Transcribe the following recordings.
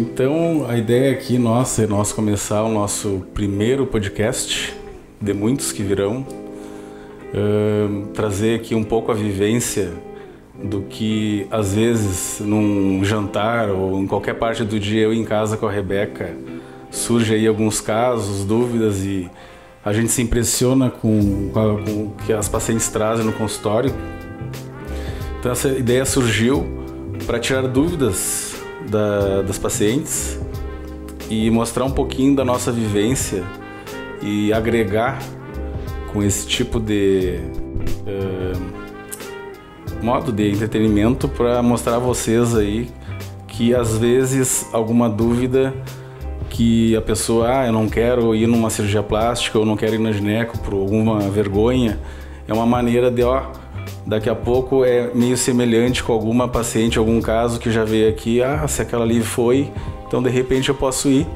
Então, a ideia aqui nossa é nós começar o nosso primeiro podcast, de muitos que virão, trazer aqui um pouco a vivência do que, às vezes, num jantar ou em qualquer parte do dia, eu em casa com a Rebeca, surge aí alguns casos, dúvidas, e a gente se impressiona com o que as pacientes trazem no consultório. Então, essa ideia surgiu para tirar dúvidas das pacientes e mostrar um pouquinho da nossa vivência e agregar com esse tipo de modo de entretenimento para mostrar a vocês aí que às vezes alguma dúvida que a pessoa, eu não quero ir numa cirurgia plástica ou não quero ir na gineco por alguma vergonha, é uma maneira de, daqui a pouco é meio semelhante com alguma paciente, algum caso que já veio aqui, se aquela ali foi, então de repente eu posso ir.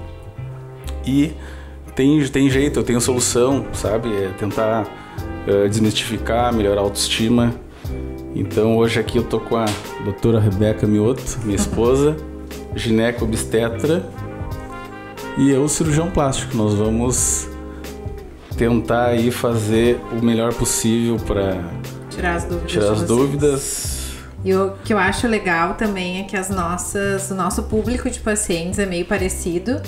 E tem jeito, eu tenho solução, sabe? É tentar desmistificar, melhorar a autoestima. Então hoje aqui eu tô com a doutora Rebeca Mioto, minha esposa, gineco-obstetra, e eu, cirurgião plástico. Nós vamos tentar aí fazer o melhor possível para tirar as dúvidas. E o que eu acho legal também é que o nosso público de pacientes é meio parecido.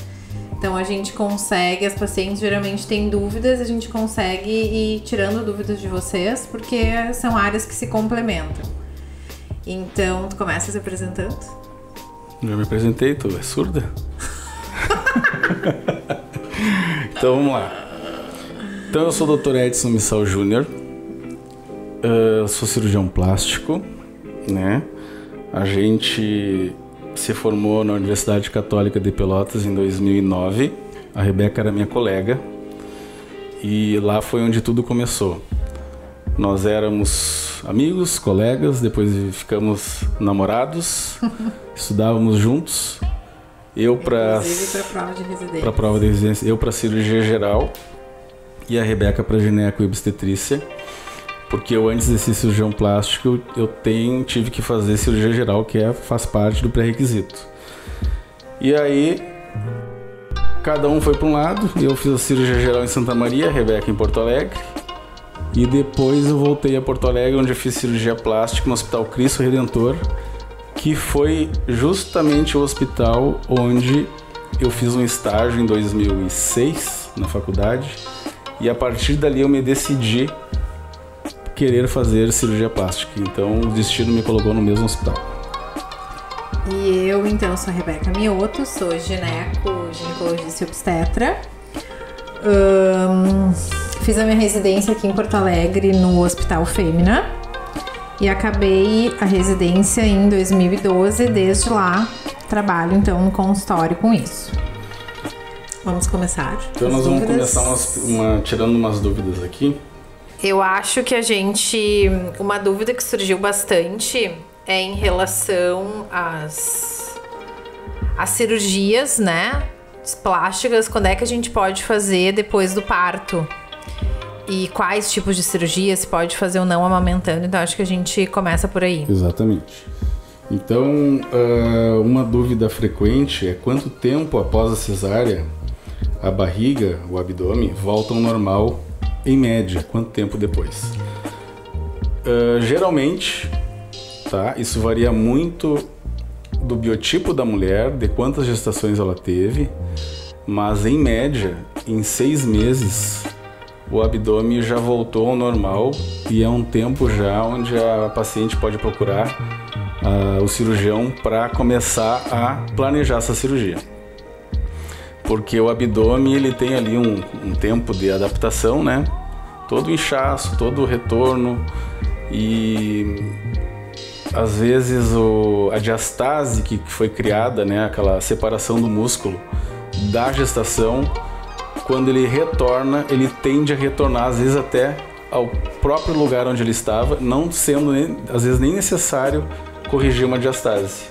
Então a gente consegue, as pacientes geralmente têm dúvidas, a gente consegue ir tirando dúvidas de vocês, porque são áreas que se complementam. Então, tu começa se apresentando? Já me apresentei, tu é surda? Então vamos lá. Então eu sou o Dr. Edson Missal Júnior. Sou cirurgião plástico, né? A gente se formou na Universidade Católica de Pelotas em 2009. A Rebeca era minha colega e lá foi onde tudo começou. Nós éramos amigos, colegas, depois ficamos namorados, estudávamos juntos. Eu para a prova de residência, eu para cirurgia geral e a Rebeca para gineco e obstetrícia. Porque eu, antes de ser cirurgião plástico, eu tive que fazer cirurgia geral, que faz parte do pré-requisito. E aí, cada um foi para um lado. Eu fiz a cirurgia geral em Santa Maria, a Rebeca em Porto Alegre. E depois eu voltei a Porto Alegre, onde eu fiz cirurgia plástica no Hospital Cristo Redentor, que foi justamente o hospital onde eu fiz um estágio em 2006, na faculdade. E a partir dali eu me decidi querer fazer cirurgia plástica. Então o destino me colocou no mesmo hospital. E eu, então, sou a Rebeca Mioto, sou ginecologista e obstetra. Fiz a minha residência aqui em Porto Alegre no Hospital Fêmea e acabei a residência em 2012. Desde lá trabalho então no consultório com isso. Vamos começar. Então nós vamos começar tirando umas dúvidas aqui. Eu acho que uma dúvida que surgiu bastante é em relação às cirurgias, né, plásticas, quando é que a gente pode fazer depois do parto e quais tipos de cirurgia se pode fazer ou não amamentando. Então acho que a gente começa por aí. Exatamente. Então uma dúvida frequente é quanto tempo após a cesárea a barriga, o abdômen voltam ao normal. Em média, quanto tempo depois? Geralmente, isso varia muito do biotipo da mulher, de quantas gestações ela teve, mas em média, em 6 meses, o abdômen já voltou ao normal e é um tempo já onde a paciente pode procurar o cirurgião para começar a planejar essa cirurgia. Porque o abdômen ele tem ali um tempo de adaptação, né? Todo o inchaço, todo o retorno e às vezes a diastase que foi criada, né? Aquela separação do músculo da gestação, quando ele retorna, ele tende a retornar às vezes até ao próprio lugar onde ele estava, não sendo às vezes nem necessário corrigir uma diastase.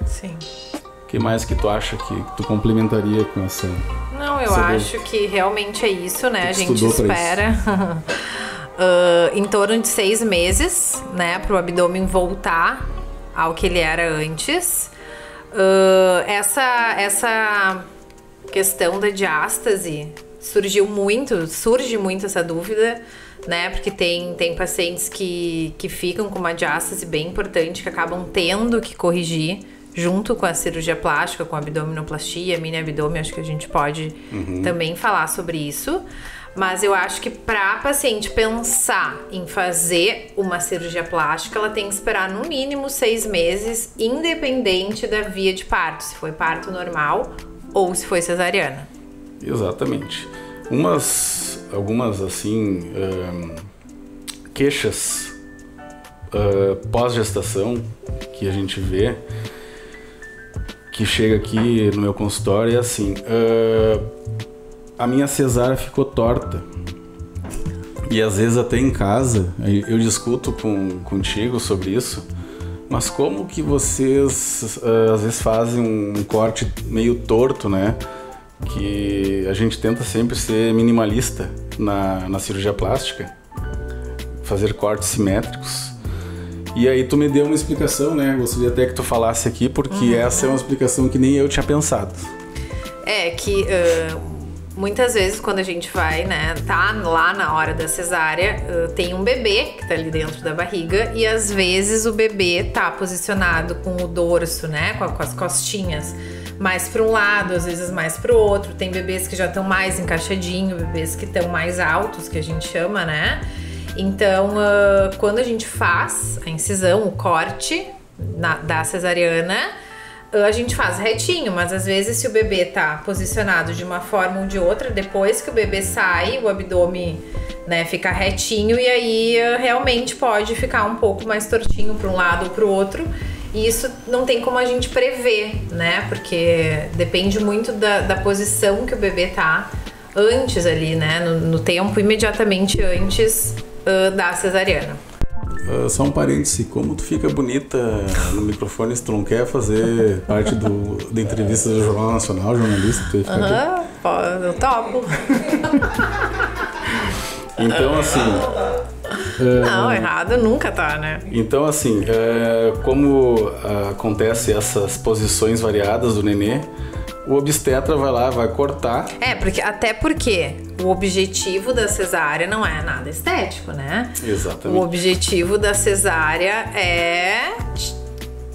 Sim. O que mais que tu acha que tu complementaria com essa? Não, eu acho que realmente é isso, né? A gente espera em torno de 6 meses, né? Para o abdômen voltar ao que ele era antes. Essa questão da diástase surge muito essa dúvida, né? Porque tem pacientes que ficam com uma diástase bem importante, que acabam tendo que corrigir junto com a cirurgia plástica, com a abdominoplastia, mini abdômen, acho que a gente pode também falar sobre isso. Mas eu acho que para a paciente pensar em fazer uma cirurgia plástica, ela tem que esperar no mínimo 6 meses, independente da via de parto, se foi parto normal ou se foi cesariana. Exatamente. Algumas assim, queixas pós-gestação que a gente vê, que chega aqui no meu consultório, é assim: a minha cesárea ficou torta. E às vezes até em casa eu discuto contigo sobre isso. Mas como que vocês às vezes fazem um corte meio torto, né? Que a gente tenta sempre ser minimalista na cirurgia plástica, fazer cortes simétricos. E aí tu me deu uma explicação, né? Gostaria até que tu falasse aqui, porque essa é uma explicação que nem eu tinha pensado. É que muitas vezes quando a gente vai, né, tá lá na hora da cesárea, tem um bebê que tá ali dentro da barriga e às vezes o bebê tá posicionado com o dorso, né, com as costinhas mais para um lado, às vezes mais para o outro. Tem bebês que já estão mais encaixadinhos, bebês que estão mais altos, que a gente chama, né? Então, quando a gente faz a incisão, o corte da cesariana, a gente faz retinho, mas às vezes se o bebê tá posicionado de uma forma ou de outra, depois que o bebê sai, o abdômen, né, fica retinho e aí realmente pode ficar um pouco mais tortinho para um lado ou para o outro. E isso não tem como a gente prever, né? Porque depende muito da posição que o bebê tá antes ali, né? No tempo imediatamente antes da cesariana. Só um parêntese, como tu fica bonita no microfone, se tu não quer fazer parte da entrevista do Jornal Nacional, jornalista, tu ia ficar aqui. Eu topo. Então, assim... Não, errado nunca tá, né? Então, assim, como acontece essas posições variadas do nenê, o obstetra vai lá, vai cortar. Até porque o objetivo da cesárea não é nada estético, né? Exatamente. O objetivo da cesárea é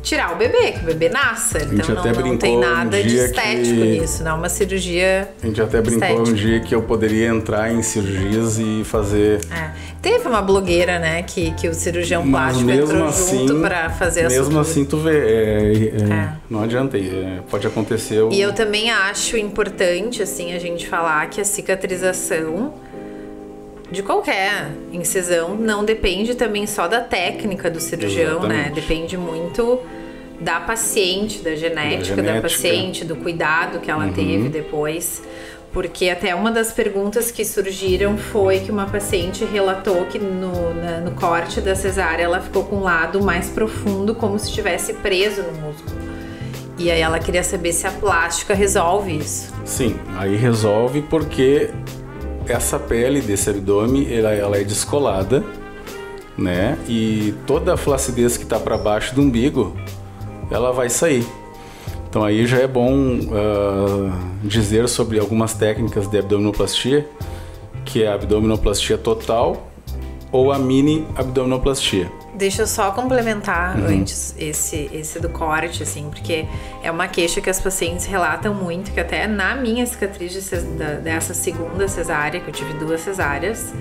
tirar o bebê, que o bebê nasça. Então não tem nada de estético nisso, não é uma cirurgia. A gente até brincou estética. Um dia que eu poderia entrar em cirurgias e fazer. Teve uma blogueira, né, que o cirurgião plástico entrou assim, junto pra fazer essa. Mesmo assim, tu vê, não adianta, pode acontecer. E eu também acho importante, assim, a gente falar que a cicatrização de qualquer incisão não depende também só da técnica do cirurgião, exatamente, né? Depende muito da paciente, da genética da paciente, do cuidado que ela teve depois. Porque até uma das perguntas que surgiram foi que uma paciente relatou que no corte da cesárea ela ficou com um lado mais profundo, como se estivesse preso no músculo. E aí ela queria saber se a plástica resolve isso. Sim, aí resolve porque essa pele desse abdômen, ela é descolada, né? E toda a flacidez que está para baixo do umbigo, ela vai sair. Então aí já é bom dizer sobre algumas técnicas de abdominoplastia, que é a abdominoplastia total ou a mini abdominoplastia. Deixa eu só complementar antes esse do corte, assim, porque é uma queixa que as pacientes relatam muito, que até na minha cicatriz dessa segunda cesárea, que eu tive 2 cesáreas,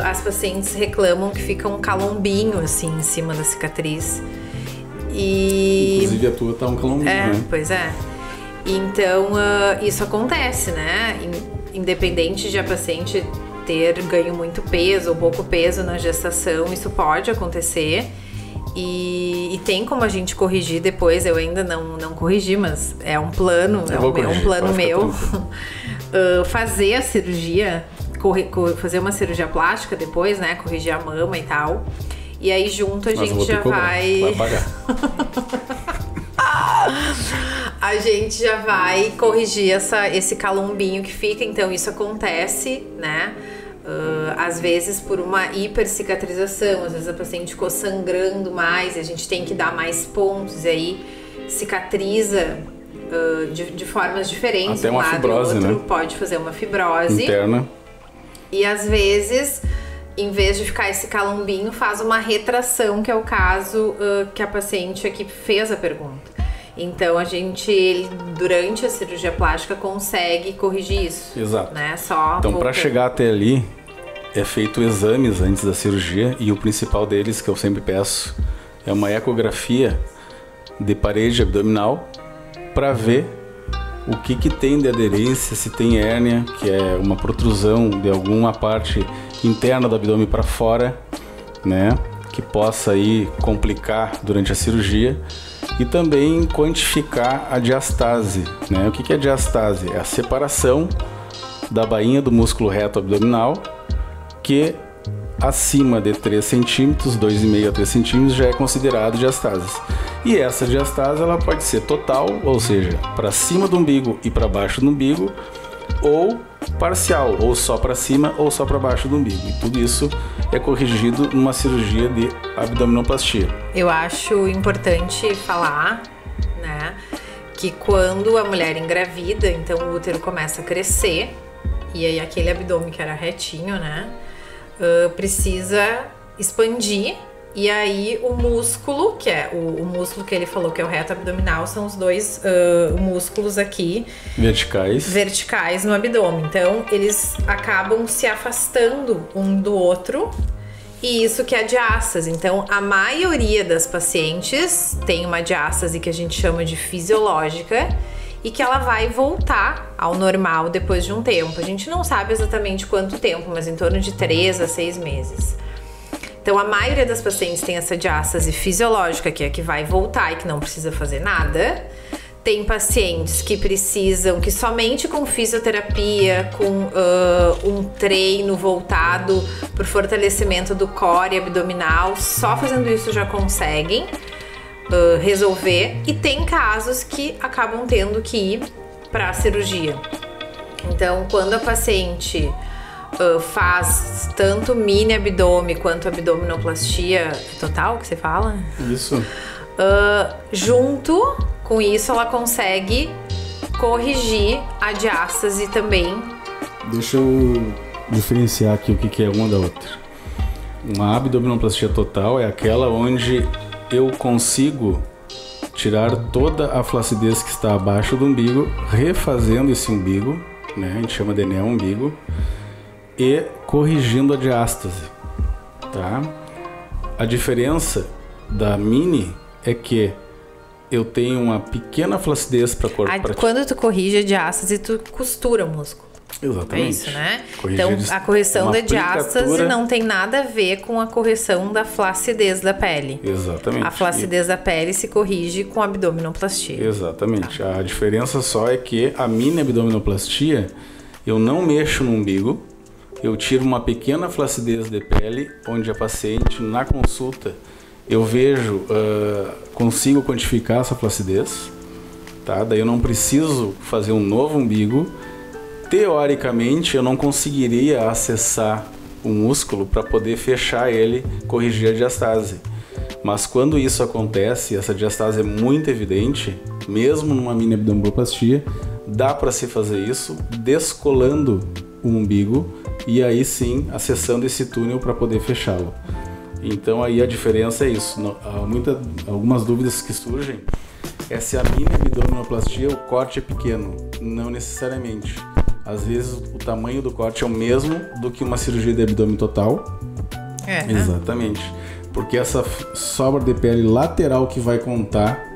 as pacientes reclamam que fica um calombinho, assim, em cima da cicatriz. Inclusive a tua tá um calombinho, né? Pois é. Então, isso acontece, né? Independente de a paciente ter ganho muito peso ou pouco peso na gestação, isso pode acontecer e tem como a gente corrigir depois. Eu ainda não corrigi, mas é um plano, um plano meu fazer a cirurgia, fazer uma cirurgia plástica depois, né, corrigir a mama e tal, e aí junto a gente já vai pagar. A gente já vai corrigir esse calombinho que fica. Então isso acontece, né? Às vezes por uma hipercicatrização, às vezes a paciente ficou sangrando mais e a gente tem que dar mais pontos, e aí cicatriza de formas diferentes. Até uma fibrose, e o outro né? pode fazer uma fibrose. Interna. E às vezes, em vez de ficar esse calombinho, faz uma retração, que é o caso que a paciente aqui fez a pergunta. Então a gente, durante a cirurgia plástica, consegue corrigir isso. Exato. Né? Só então, para chegar até ali, é feito exames antes da cirurgia, e o principal deles, que eu sempre peço, é uma ecografia de parede abdominal para ver o que tem de aderência, se tem hérnia, que é uma protrusão de alguma parte interna do abdômen para fora, né, que possa aí complicar durante a cirurgia, e também quantificar a diastase, né? O que é diastase? É a separação da bainha do músculo reto abdominal, que acima de 3 centímetros, 2,5 a 3 centímetros, já é considerado diastase. E essa diastase ela pode ser total, ou seja, para cima do umbigo e para baixo do umbigo, ou parcial, ou só para cima ou só para baixo do umbigo. E tudo isso é corrigido numa cirurgia de abdominoplastia. Eu acho importante falar, né, que quando a mulher engravida, então o útero começa a crescer, e aí aquele abdômen que era retinho, né, precisa expandir, e aí o músculo, que é o músculo que ele falou que é o reto abdominal, são os dois músculos aqui verticais no abdômen. Então eles acabam se afastando um do outro, e isso que é a diástase. Então a maioria das pacientes tem uma diástase que a gente chama de fisiológica, e que ela vai voltar ao normal depois de um tempo. A gente não sabe exatamente quanto tempo, mas em torno de 3 a 6 meses. Então a maioria das pacientes tem essa diástase fisiológica, que é que vai voltar e que não precisa fazer nada. Tem pacientes que precisam, que somente com fisioterapia, com um treino voltado para o fortalecimento do core abdominal, só fazendo isso já conseguem resolver. E tem casos que acabam tendo que ir para a cirurgia. Então, quando a paciente faz tanto mini abdômen quanto abdominoplastia total, que você fala? Isso. Junto com isso, ela consegue corrigir a diástase também. Deixa eu diferenciar aqui o que é uma da outra. Uma abdominoplastia total é aquela onde eu consigo tirar toda a flacidez que está abaixo do umbigo, refazendo esse umbigo, né? A gente chama de neo-umbigo, e corrigindo a diástase, tá? A diferença da mini é que eu tenho uma pequena flacidez para cortar. Quando tu corrige a diástase, tu costura o músculo. Exatamente. É isso, né? Corrigir então, a correção da diástase não tem nada a ver com a correção da flacidez da pele. Exatamente. A flacidez da pele se corrige com a abdominoplastia. Exatamente. Tá. A diferença só é que a mini abdominoplastia, eu não mexo no umbigo, eu tiro uma pequena flacidez de pele, onde a paciente, na consulta, eu vejo, consigo quantificar essa flacidez, tá? Daí eu não preciso fazer um novo umbigo. Teoricamente, eu não conseguiria acessar o músculo para poder fechar ele, corrigir a diastase. Mas quando isso acontece, essa diastase é muito evidente, mesmo numa mini abdominoplastia, dá para se fazer isso descolando o umbigo e aí sim acessando esse túnel para poder fechá-lo. Então aí a diferença é isso. Algumas dúvidas que surgem é se a mini abdominoplastia o corte é pequeno. Não necessariamente. Às vezes o tamanho do corte é o mesmo do que uma cirurgia de abdômen total. Exatamente. Porque essa sobra de pele lateral que vai contar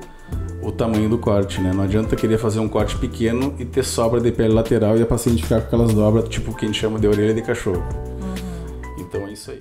o tamanho do corte, né? Não adianta querer fazer um corte pequeno e ter sobra de pele lateral e a paciente ficar com aquelas dobras, tipo o que a gente chama de orelha de cachorro. Então é isso aí.